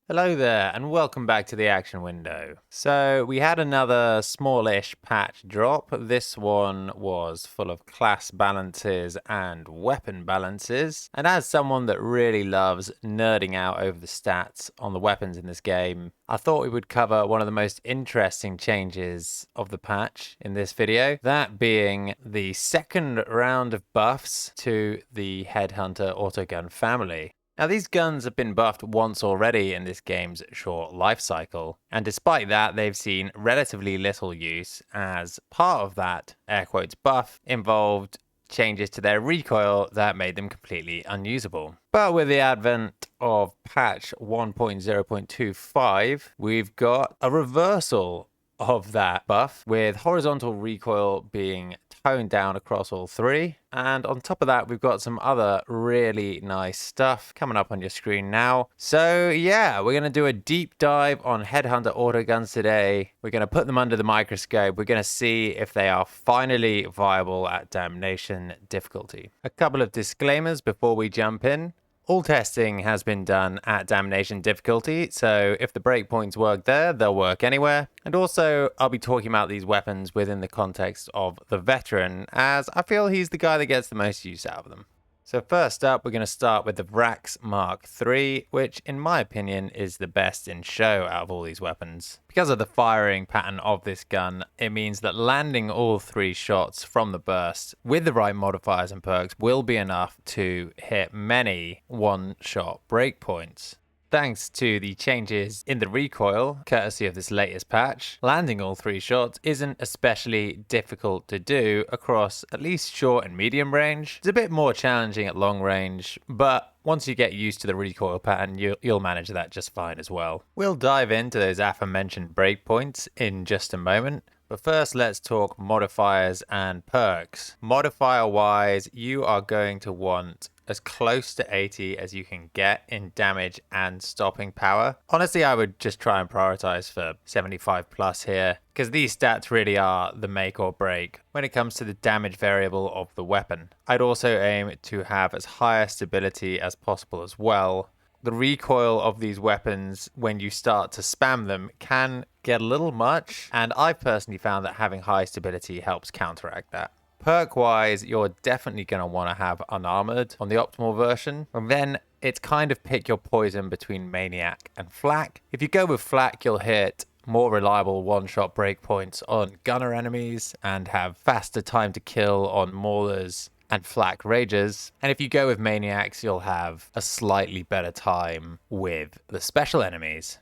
Hello there, and welcome back to the action window. So, we had another smallish patch drop. This one was full of class balances and weapon balances. And as someone that really loves nerding out over the stats on the weapons in this game, I thought we would cover one of the most interesting changes of the patch in this video, that being the second round of buffs to the Headhunter Autogun family. Now, these guns have been buffed once already in this game's short life cycle, and despite that, they've seen relatively little use, as part of that air quotes buff involved changes to their recoil that made them completely unusable. But with the advent of patch 1.0.25, we've got a reversal of that buff, with horizontal recoil being toned down across all three. And on top of that, we've got some other really nice stuff coming up on your screen now. So yeah, we're going to do a deep dive on Headhunter Autoguns today. We're going to put them under the microscope. We're going to see if they are finally viable at Damnation difficulty. A couple of disclaimers before we jump in. All testing has been done at Damnation difficulty, so if the breakpoints work there, they'll work anywhere. And also, I'll be talking about these weapons within the context of the veteran, as I feel he's the guy that gets the most use out of them. So first up, we're going to start with the Vraks Mark III, which in my opinion is the best in show out of all these weapons. Because of the firing pattern of this gun, it means that landing all three shots from the burst with the right modifiers and perks will be enough to hit many one-shot breakpoints. Thanks to the changes in the recoil, courtesy of this latest patch, landing all three shots isn't especially difficult to do across at least short and medium range. It's a bit more challenging at long range, but once you get used to the recoil pattern, you'll manage that just fine as well. We'll dive into those aforementioned breakpoints in just a moment. But first, let's talk modifiers and perks. Modifier-wise, you are going to want as close to 80 as you can get in damage and stopping power. Honestly, I would just try and prioritize for 75 plus here, because these stats really are the make or break when it comes to the damage variable of the weapon. I'd also aim to have as high a stability as possible as well. The recoil of these weapons, when you start to spam them, can get a little much, and I've personally found that having high stability helps counteract that. Perk-wise, you're definitely going to want to have Unarmored on the optimal version, and then it's kind of pick your poison between Maniac and Flak. If you go with Flak, you'll hit more reliable one-shot breakpoints on gunner enemies and have faster time to kill on maulers and Flak Ragers. And if you go with Maniacs, you'll have a slightly better time with the special enemies.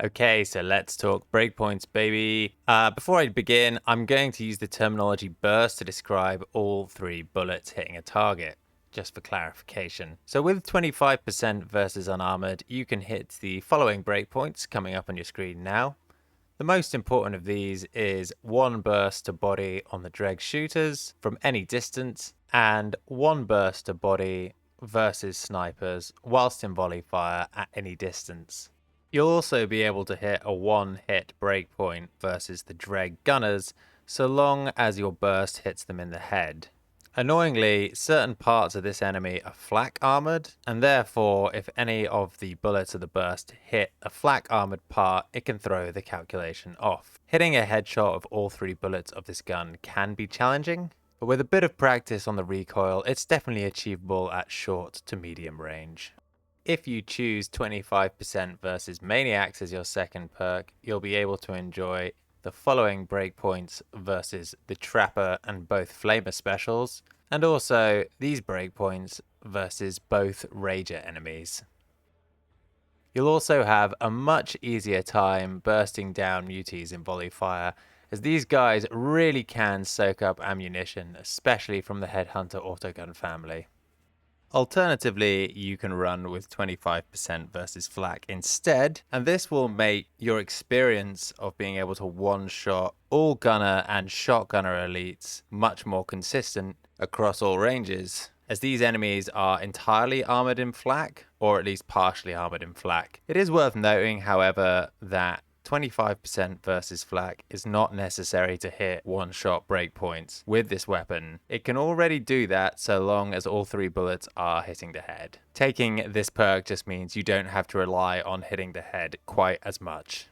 Okay, so let's talk breakpoints, baby. Before I begin, I'm going to use the terminology burst to describe all three bullets hitting a target, just for clarification. So with 25% versus unarmored, you can hit the following breakpoints coming up on your screen now. The most important of these is one burst to body on the Dreg shooters from any distance, and one burst to body versus snipers whilst in volley fire at any distance. You'll also be able to hit a one-hit breakpoint versus the Dreg gunners, so long as your burst hits them in the head. Annoyingly, certain parts of this enemy are flak armored, and therefore if any of the bullets of the burst hit a flak armored part, it can throw the calculation off. Hitting a headshot of all three bullets of this gun can be challenging, but with a bit of practice on the recoil, it's definitely achievable at short to medium range. If you choose 25% versus Maniacs as your second perk, you'll be able to enjoy the following breakpoints versus the Trapper and both Flamer specials, and also these breakpoints versus both Rager enemies. You'll also have a much easier time bursting down muties in volley fire, as these guys really can soak up ammunition, especially from the Headhunter Autogun family. Alternatively, you can run with 25% versus flak instead, and this will make your experience of being able to one-shot all gunner and shotgunner elites much more consistent across all ranges, as these enemies are entirely armored in flak, or at least partially armored in flak. It is worth noting, however, that 25% versus flak is not necessary to hit one-shot breakpoints with this weapon. It can already do that so long as all 3 bullets are hitting the head. Taking this perk just means you don't have to rely on hitting the head quite as much.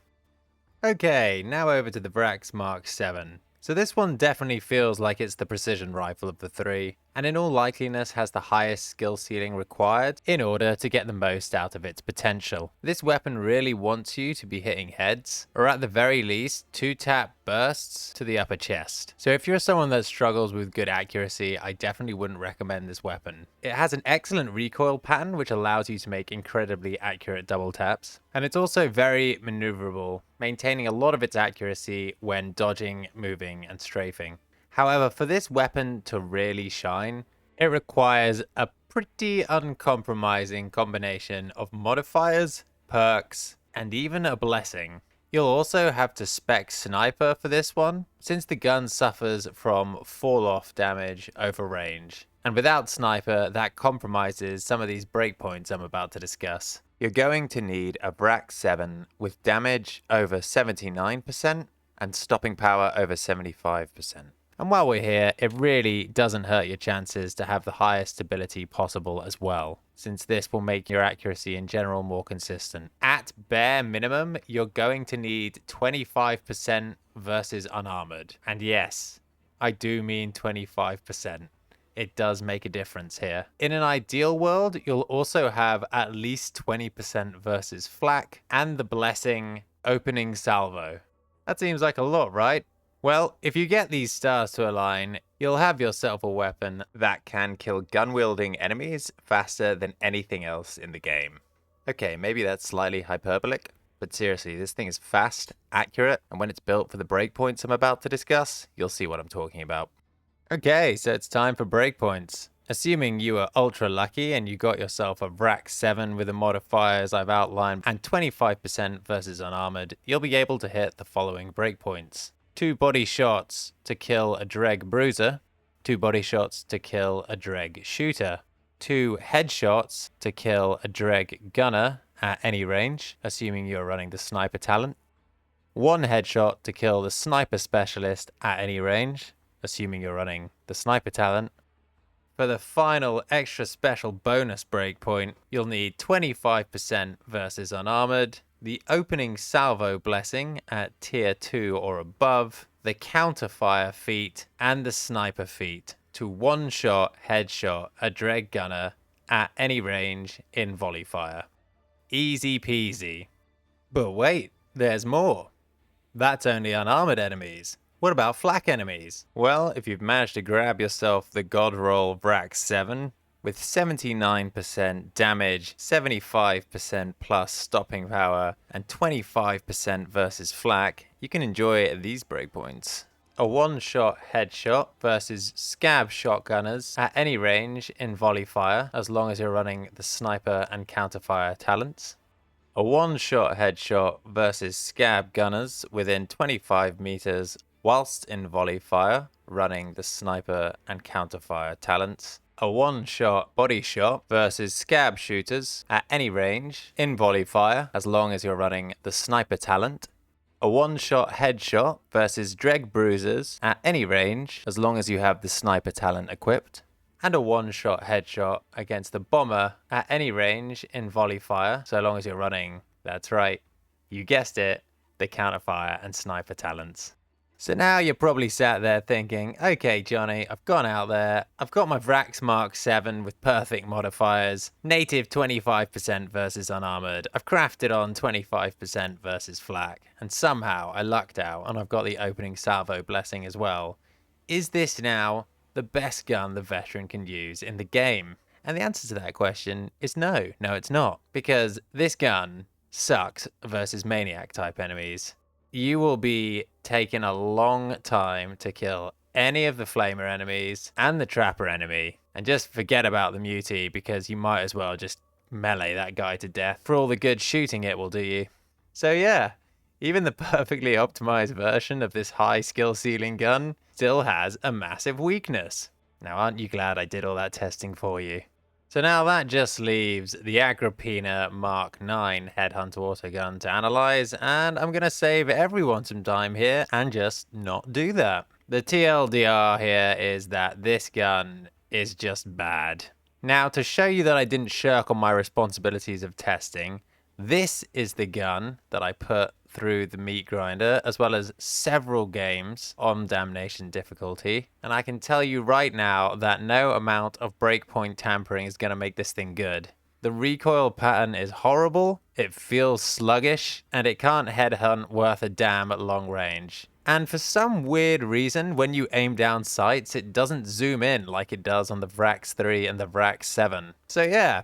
Okay, now over to the Vraks Mark VII. So this one definitely feels like it's the precision rifle of the 3, and in all likeliness has the highest skill ceiling required in order to get the most out of its potential. This weapon really wants you to be hitting heads, or at the very least, 2-tap bursts to the upper chest. So if you're someone that struggles with good accuracy, I definitely wouldn't recommend this weapon. It has an excellent recoil pattern which allows you to make incredibly accurate double taps, and it's also very maneuverable, maintaining a lot of its accuracy when dodging, moving, and strafing. However, for this weapon to really shine, it requires a pretty uncompromising combination of modifiers, perks, and even a blessing. You'll also have to spec sniper for this one, since the gun suffers from fall-off damage over range. And without sniper, that compromises some of these breakpoints I'm about to discuss. You're going to need a Vraks VII with damage over 79% and stopping power over 75%. And while we're here, it really doesn't hurt your chances to have the highest stability possible as well, since this will make your accuracy in general more consistent. At bare minimum, you're going to need 25% versus unarmored. And yes, I do mean 25%. It does make a difference here. In an ideal world, you'll also have at least 20% versus flak and the blessing opening salvo. That seems like a lot, right? Well, if you get these stars to align, you'll have yourself a weapon that can kill gun-wielding enemies faster than anything else in the game. Okay, maybe that's slightly hyperbolic, but seriously, this thing is fast, accurate, and when it's built for the breakpoints I'm about to discuss, you'll see what I'm talking about. Okay, so it's time for breakpoints. Assuming you were ultra lucky and you got yourself a Vraks VII with the modifiers I've outlined and 25% versus unarmored, you'll be able to hit the following breakpoints. 2 body shots to kill a Dreg Bruiser, 2 body shots to kill a Dreg Shooter, 2 headshots to kill a Dreg Gunner at any range, assuming you're running the Sniper talent, 1 headshot to kill the Sniper Specialist at any range, assuming you're running the Sniper talent. For the final extra special bonus breakpoint, you'll need 25% versus unarmored, the opening salvo blessing at tier 2 or above, the counterfire feat, and the sniper feat to one-shot headshot a Dreg Gunner at any range in volley fire. Easy peasy. But wait, there's more. That's only unarmored enemies. What about flak enemies? Well, if you've managed to grab yourself the God Roll Vraks VII, with 79% damage, 75% plus stopping power, and 25% versus flak, you can enjoy these breakpoints. A one-shot headshot versus scab shotgunners at any range in volley fire, as long as you're running the sniper and counterfire talents. A one-shot headshot versus scab gunners within 25 meters whilst in volley fire, running the sniper and counterfire talents. A one-shot body shot versus scab shooters at any range in volley fire, as long as you're running the sniper talent. A one-shot headshot versus Dreg Bruisers at any range, as long as you have the sniper talent equipped. And a one-shot headshot against the bomber at any range in volley fire, so long as you're running, that's right, you guessed it, the counterfire and sniper talents. So now you're probably sat there thinking, okay, Johnny, I've gone out there, I've got my Vraks Mark VII with perfect modifiers, native 25% versus unarmored, I've crafted on 25% versus flak, and somehow I lucked out and I've got the opening salvo blessing as well. Is this now the best gun the veteran can use in the game? And the answer to that question is no. No, it's not. Because this gun sucks versus maniac type enemies. You will be taking a long time to kill any of the flamer enemies and the trapper enemy, and just forget about the mutie because you might as well just melee that guy to death for all the good shooting it will do you. So yeah, even the perfectly optimized version of this high skill ceiling gun still has a massive weakness. Now aren't you glad I did all that testing for you? So now that just leaves the Agripinaa Mark IX Headhunter Autogun to analyze, and I'm going to save everyone some time here and just not do that. The TLDR here is that this gun is just bad. Now, to show you that I didn't shirk on my responsibilities of testing, this is the gun that I put through the meat grinder, as well as several games on Damnation difficulty. And I can tell you right now that no amount of breakpoint tampering is going to make this thing good. The recoil pattern is horrible, it feels sluggish, and it can't headhunt worth a damn at long range. And for some weird reason, when you aim down sights, it doesn't zoom in like it does on the Vraks III and the Vraks VII. So yeah,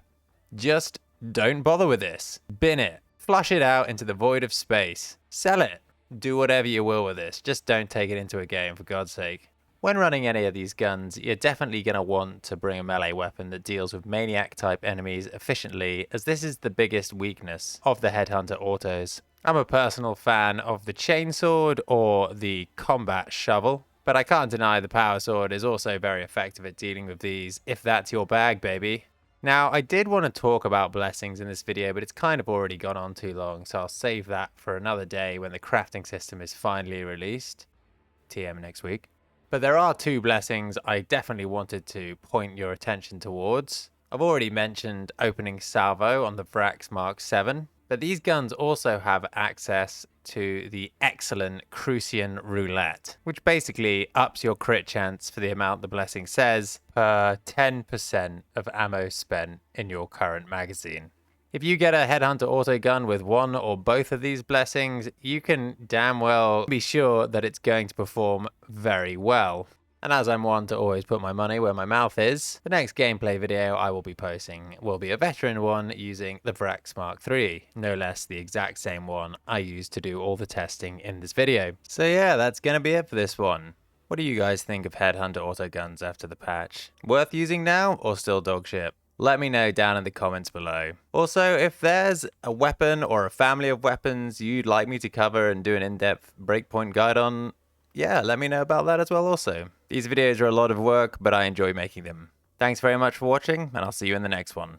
just don't bother with this. Bin it. Flush it out into the void of space. Sell it. Do whatever you will with this. Just don't take it into a game, for God's sake. When running any of these guns, you're definitely going to want to bring a melee weapon that deals with maniac-type enemies efficiently, as this is the biggest weakness of the Headhunter Autos. I'm a personal fan of the chainsword or the combat shovel, but I can't deny the power sword is also very effective at dealing with these, if that's your bag, baby. Now, I did want to talk about blessings in this video, but it's kind of already gone on too long, so I'll save that for another day when the crafting system is finally released. TM next week. But there are two blessings I definitely wanted to point your attention towards. I've already mentioned opening salvo on the Vraks Mark VII, but these guns also have access to the excellent Crucian Roulette, which basically ups your crit chance for the amount the blessing says per 10% of ammo spent in your current magazine. If you get a Headhunter Autogun with one or both of these blessings, you can damn well be sure that it's going to perform very well. And as I'm one to always put my money where my mouth is, the next gameplay video I will be posting will be a veteran one using the Vraks Mark III, no less the exact same one I used to do all the testing in this video. So yeah, that's gonna be it for this one. What do you guys think of Headhunter Autoguns after the patch? Worth using now or still dogshit? Let me know down in the comments below. Also, if there's a weapon or a family of weapons you'd like me to cover and do an in-depth breakpoint guide on, yeah, let me know about that as well also. These videos are a lot of work, but I enjoy making them. Thanks very much for watching, and I'll see you in the next one.